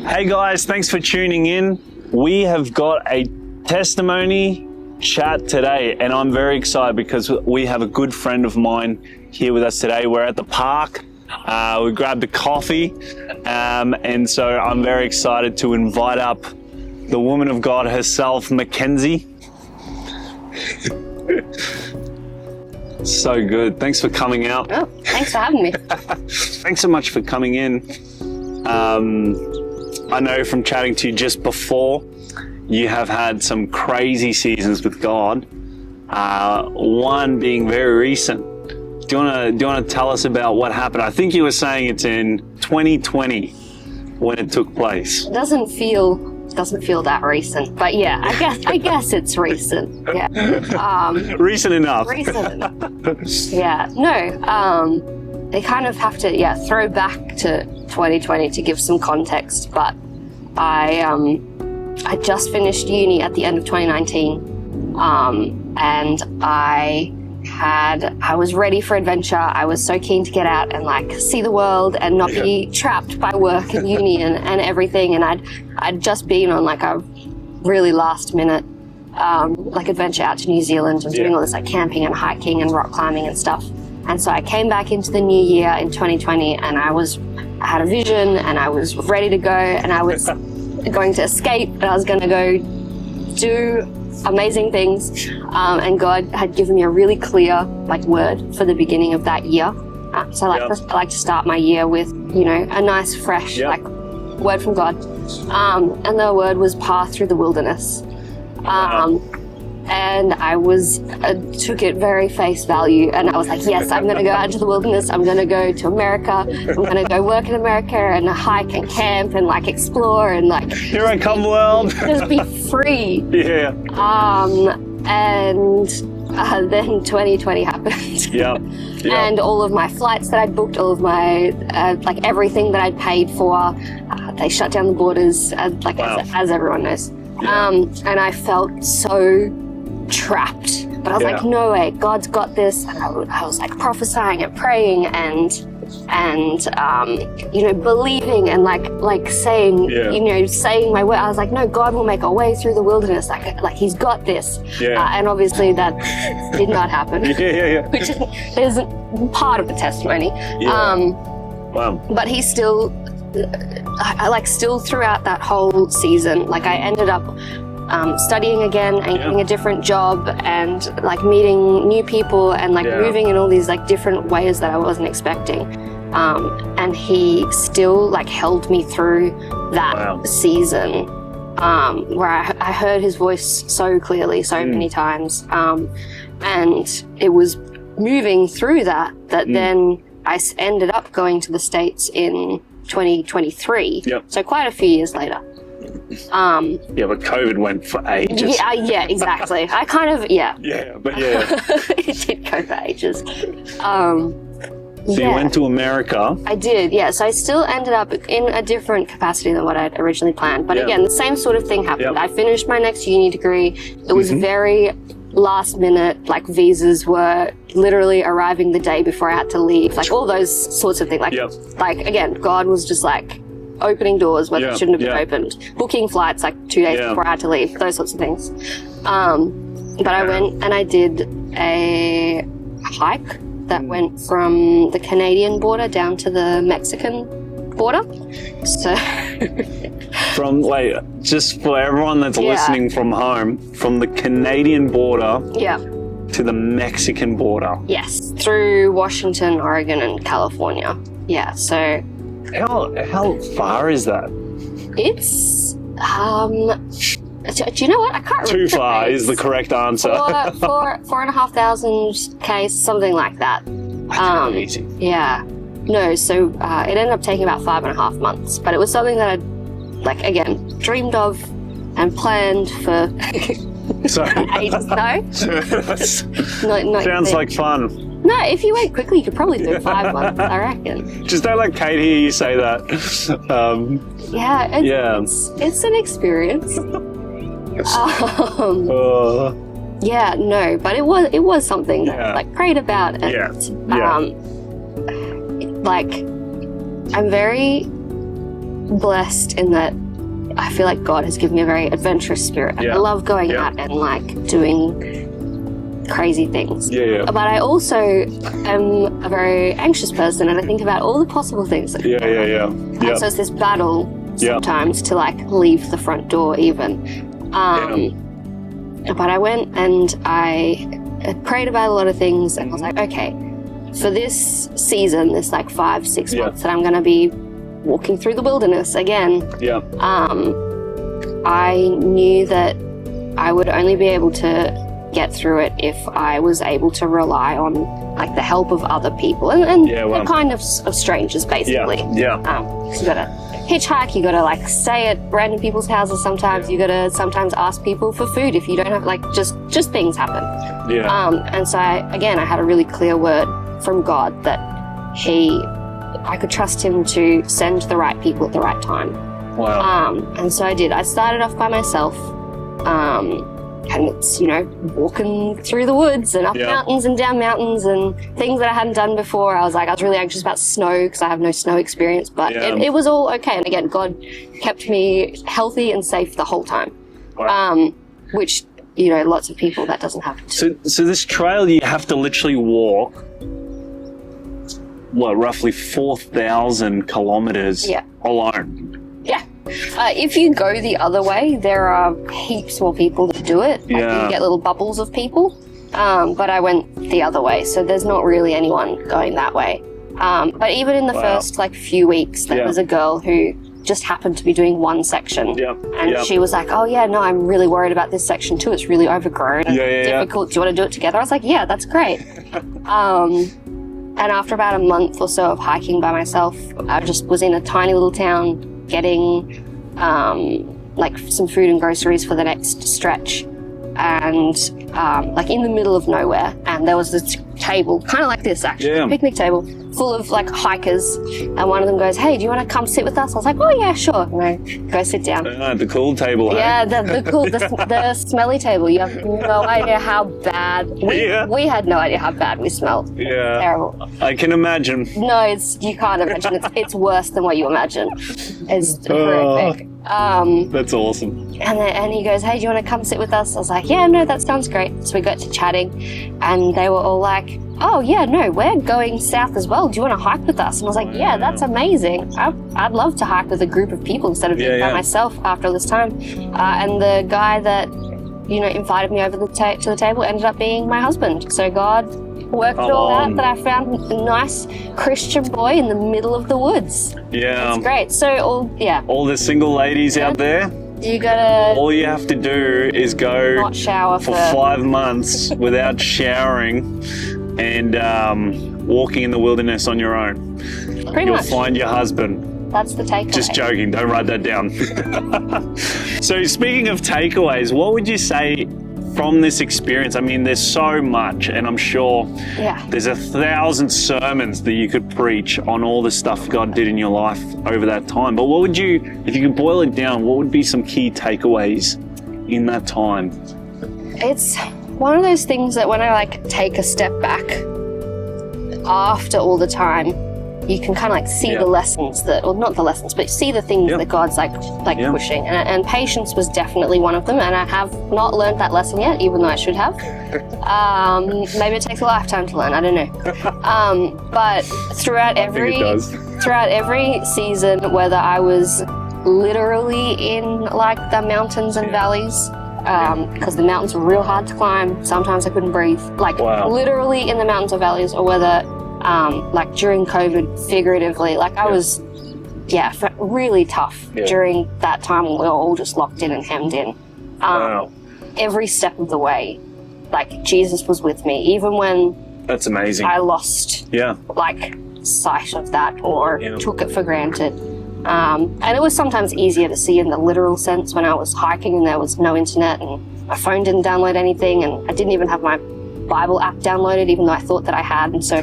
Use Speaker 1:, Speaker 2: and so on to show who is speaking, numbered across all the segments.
Speaker 1: Hey guys, thanks for tuning in. We have got a testimony chat today, and I'm very excited because we have a good friend of mine here with us today. We're at the park. We grabbed a coffee, and so I'm very excited to invite up the woman of God herself, Makenzie. So good. Thanks for coming out.
Speaker 2: Oh, thanks for having me.
Speaker 1: Thanks so much for coming in. I know from chatting to you just before, you have had some crazy seasons with God. One being very recent. Do you want to tell us about what happened? I think you were saying it's in 2020 when it took place.
Speaker 2: It doesn't feel that recent, but yeah, I guess it's recent. Yeah.
Speaker 1: Recent enough.
Speaker 2: Recent enough. Yeah. No. They kind of have to throw back to 2020 to give some context, but I just finished uni at the end of 2019, and I was ready for adventure. I was so keen to get out and see the world and not be trapped by work and uni and everything. And I'd just been on a really last minute adventure out to New Zealand and doing all this camping and hiking and rock climbing and stuff. And so I came back into the new year in 2020, and I had a vision, and I was ready to go, and I was going to escape, and I was going to go do amazing things. And God had given me a really clear word for the beginning of that year. So I like to start my year with a nice fresh word from God. And the word was path through the wilderness. And I took it very face value, and I was like, yes, I'm going to go out into the wilderness. I'm going to go to America. I'm going to go work in America and hike and camp and explore and
Speaker 1: here I come, world.
Speaker 2: Just be free.
Speaker 1: Yeah.
Speaker 2: And then 2020 happened.
Speaker 1: Yep.
Speaker 2: And all of my flights that I'd booked, all of my everything that I'd paid for, they shut down the borders, as everyone knows. And I felt so trapped, but I was no way, God's got this. And I was prophesying and praying and believing and saying saying my word. I was no, God will make a way through the wilderness, he's got this. And obviously that did not happen. Which is part of the testimony.
Speaker 1: Wow.
Speaker 2: But he still still throughout that whole season, I ended up studying again and getting a different job and meeting new people and moving in all these different ways that I wasn't expecting. And he still held me through that season, where I heard his voice so clearly, so many times. And it was moving through that then I ended up going to the States in 2023. So quite a few years later.
Speaker 1: But COVID went for ages.
Speaker 2: Yeah, exactly. I kind of, it did go for ages.
Speaker 1: So you went to America.
Speaker 2: I did, yeah. So I still ended up in a different capacity than what I'd originally planned. But again, the same sort of thing happened. I finished my next uni degree. It was very last minute, visas were literally arriving the day before I had to leave. All those sorts of things. Again, God was just opening doors where they shouldn't have been opened, booking flights 2 days before I had to leave, those sorts of things. But I went and I did a hike that went from the Canadian border down to the Mexican border. So
Speaker 1: just for everyone that's listening from home, from the Canadian border to the Mexican border.
Speaker 2: Yes, through Washington, Oregon, and California. Yeah, so
Speaker 1: how far is that?
Speaker 2: It's do you know what? I can't remember.
Speaker 1: Too far is the correct answer.
Speaker 2: 4,500 k's, something like that.
Speaker 1: That's amazing.
Speaker 2: Yeah. No, so it ended up taking about 5.5 months, but it was something that I'd again dreamed of and planned for ages. No.
Speaker 1: Sounds like fun.
Speaker 2: No, if you went quickly, you could probably do 5 months, I reckon.
Speaker 1: Just don't let Kate hear you say that.
Speaker 2: It's an experience. Yeah, no, but it was something that I prayed about, and I'm very blessed in that I feel like God has given me a very adventurous spirit. I love going out and like doing crazy things. But I also am a very anxious person, and I think about all the possible things that could happen. And so it's this battle sometimes to like leave the front door even. But I went and I prayed about a lot of things, and I was like, okay, for this season, this like 5-6 months that I'm going to be walking through the wilderness again, I knew that I would only be able to get through it if I was able to rely on like the help of other people and kind of strangers, basically. You gotta hitchhike, you gotta like stay at random people's houses sometimes, you gotta sometimes ask people for food if you don't have, like, just things happen. And so I had a really clear word from God that I could trust him to send the right people at the right time. And so I did. I started off by myself, and it's, walking through the woods and up mountains and down mountains and things that I hadn't done before. I was really anxious about snow because I have no snow experience, but it was all okay. And again, God kept me healthy and safe the whole time. Which, lots of people, that doesn't happen to.
Speaker 1: So this trail, you have to literally walk, roughly 4,000 kilometers alone?
Speaker 2: If you go the other way, there are heaps more people that do it. You get little bubbles of people. But I went the other way, so there's not really anyone going that way. But even in the first few weeks, there was a girl who just happened to be doing one section. And she was like, oh yeah, no, I'm really worried about this section too. It's really overgrown and difficult. Do you want to do it together? I was like, yeah, that's great. And after about a month or so of hiking by myself, I just was in a tiny little town getting some food and groceries for the next stretch, and in the middle of nowhere, and there was this table, kind of like this actually, a picnic table full of hikers, and one of them goes, hey, do you want to come sit with us? I was like, oh yeah, sure. And I go sit down.
Speaker 1: The cool table,
Speaker 2: the smelly table. You have no idea how bad we had no idea how bad we smelled. Terrible.
Speaker 1: I can imagine.
Speaker 2: No, you can't imagine. It's worse than what you imagine. It's horrific.
Speaker 1: That's awesome.
Speaker 2: And he goes, hey, do you want to come sit with us? I was like, yeah, no, that sounds great. So we got to chatting, and they were all like, oh yeah, no, we're going south as well. Do you want to hike with us? And I was like, yeah, that's amazing. I'd love to hike with a group of people instead of being by myself after this time. And the guy that, invited me over to the table ended up being my husband. So God worked it all out that I found a nice Christian boy in the middle of the woods. It's great. So all
Speaker 1: the single ladies out there, all you have to do is go
Speaker 2: not shower
Speaker 1: for 5 months without showering and walking in the wilderness on your own. You'll find your husband.
Speaker 2: That's the takeaway.
Speaker 1: Just joking, don't write that down. So speaking of takeaways, what would you say from this experience? I mean, there's so much, and I'm sure there's 1,000 sermons that you could preach on all the stuff God did in your life over that time. But what would you, if you could boil it down, what would be some key takeaways in that time?
Speaker 2: It's one of those things that when I take a step back after all the time, you can kind of see the lessons not the lessons, but see the things that God's pushing. And patience was definitely one of them. And I have not learned that lesson yet, even though I should have. Maybe it takes a lifetime to learn. I don't know. But throughout every season, whether I was literally in the mountains and valleys, because the mountains were real hard to climb. Sometimes I couldn't breathe. Literally in the mountains or valleys, or whether during COVID, figuratively, I was, really tough during that time when we were all just locked in and hemmed in. Every step of the way, Jesus was with me, even when
Speaker 1: that's amazing.
Speaker 2: I lost sight of that or took it for granted. And it was sometimes easier to see in the literal sense when I was hiking and there was no internet and my phone didn't download anything and I didn't even have my Bible app downloaded, even though I thought that I had. And so I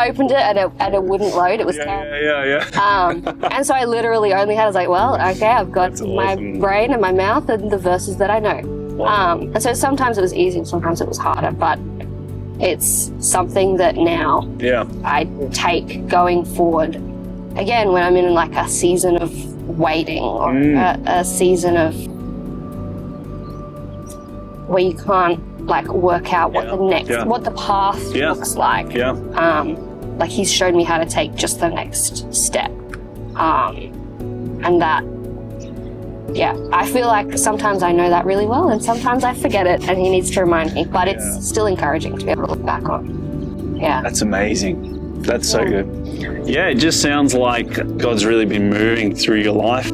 Speaker 2: opened it and it wouldn't load. It was terrible. And so I literally only had, I've got my brain and my mouth and the verses that I know. And so sometimes it was easy and sometimes it was harder, but it's something that now I take going forward again, when I'm in like a season of waiting or a season of where you can't like work out what what the path looks like. Like he's showed me how to take just the next step. And that, I feel like sometimes I know that really well and sometimes I forget it and he needs to remind me, but it's still encouraging to be able to look back on. Yeah.
Speaker 1: That's amazing. That's so good. Yeah, it just sounds like God's really been moving through your life.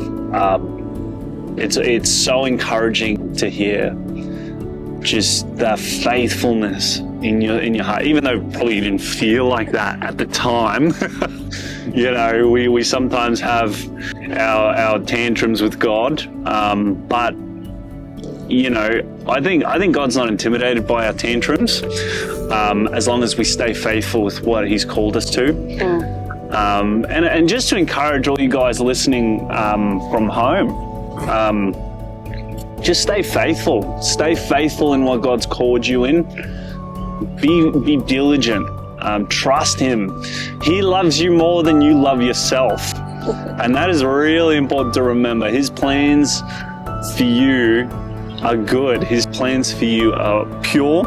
Speaker 1: It's so encouraging to hear just that faithfulness in your heart, even though probably you didn't feel like that at the time. You know, we sometimes have our tantrums with God, but you know, I think God's not intimidated by our tantrums, as long as we stay faithful with what He's called us to. And just to encourage all you guys listening from home, just stay faithful. Stay faithful in what God's called you in. Be diligent. Trust Him. He loves you more than you love yourself. And that is really important to remember. His plans for you are good. His plans for you are pure.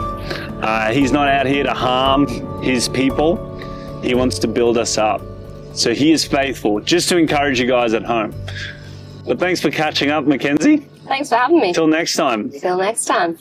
Speaker 1: He's not out here to harm His people. He wants to build us up. So He is faithful. Just to encourage you guys at home. But thanks for catching up, Makenzie.
Speaker 2: Thanks for having me.
Speaker 1: Till next time.
Speaker 2: Till next time.